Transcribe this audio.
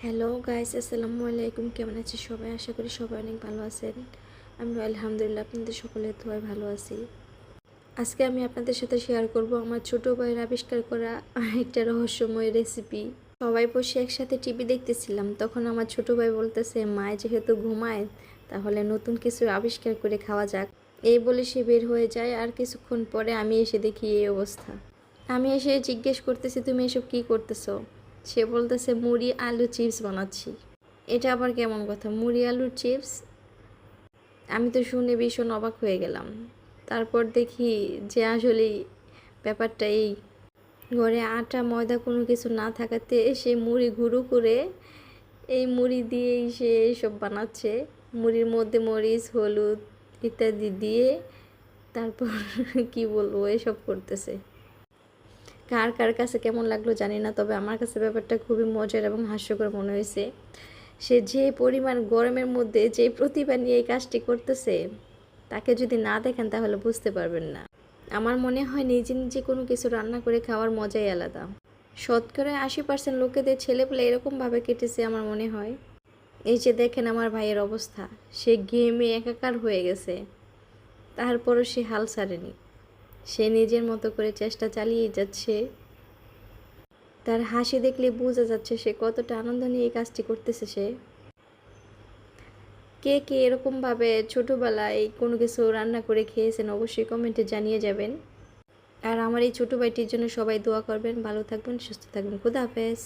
Hello guys, আসসালামু আলাইকুম। কেমন আছে সবাই? আশা করি সবাই অনেক ভালো আছেন। আমি আলহামদুলিল্লাহ আপনাদের সকলের দোয়ায় ভালো আছি। আজকে আমি আপনাদের সাথে শেয়ার করব আমার ছোট ভাইয়ের আবিষ্কার করা একটা রহস্যময় রেসিপি। সবাই বসে একসাথে টিভি দেখতেছিলাম, তখন আমার ছোট ভাই বলতেছে, মায় যেহেতু ঘুমায় তাহলে নতুন কিছু আবিষ্কার করে খাওয়া যাক। এই বলে সে বের হয়ে যায়, আর কিছুক্ষণ পরে আমি এসে দেখি এই অবস্থা। আমি এসে জিজ্ঞেস করতেছি, তুমি এসব কী করতেছো? সে বলতেছে, মুড়ি আলু চিপস বানাচ্ছি। এটা আবার কেমন কথা, মুড়ি আলুর চিপস? আমি তো শুনে ভীষণ অবাক হয়ে গেলাম। তারপর দেখি যে আসলেই ব্যাপারটা এই, ঘরে আটা ময়দা কোনো কিছু না থাকাতে সে মুড়ি গুঁড়ো করে এই মুড়ি দিয়েই সে এইসব বানাচ্ছে। মুড়ির মধ্যে মরিচ হলুদ ইত্যাদি দিয়ে তারপর কি বলবো, এসব করতেছে। কার কার কাছে কেমন লাগলো জানি না, তবে আমার কাছে ব্যাপারটা খুবই মজার এবং হাস্যকর মনে হয়েছে। সে যে পরিমাণ গরমের মধ্যে যে প্রতিভা নিয়ে এই কাজটি করতেছে, তাকে যদি না দেখেন তাহলে বুঝতে পারবেন না। আমার মনে হয় নিজে নিজে কোনো কিছু রান্না করে খাওয়ার মজাই আলাদা। শতকরা 80% লোকেদের ছেলেপেলে এরকমভাবে কেটেছে আমার মনে হয়। এই যে দেখেন আমার ভাইয়ের অবস্থা, সে গেমে একাকার হয়ে গেছে, তারপরও সে হাল ছাড়েনি। সে নিজের মতো করে চেষ্টা চালিয়েই যাচ্ছে। তার হাসি দেখলে বোঝা যাচ্ছে সে কতটা আনন্দ নিয়ে এই কাজটি করতেছে। সে কে কে এরকমভাবে ছোটোবেলায় কোনো কিছু রান্না করে খেয়েছেন অবশ্যই কমেন্টে জানিয়ে যাবেন। আর আমার এই ছোটো ভাইটির জন্য সবাই দোয়া করবেন। ভালো থাকবেন, সুস্থ থাকবেন। খুদা হাফেজ।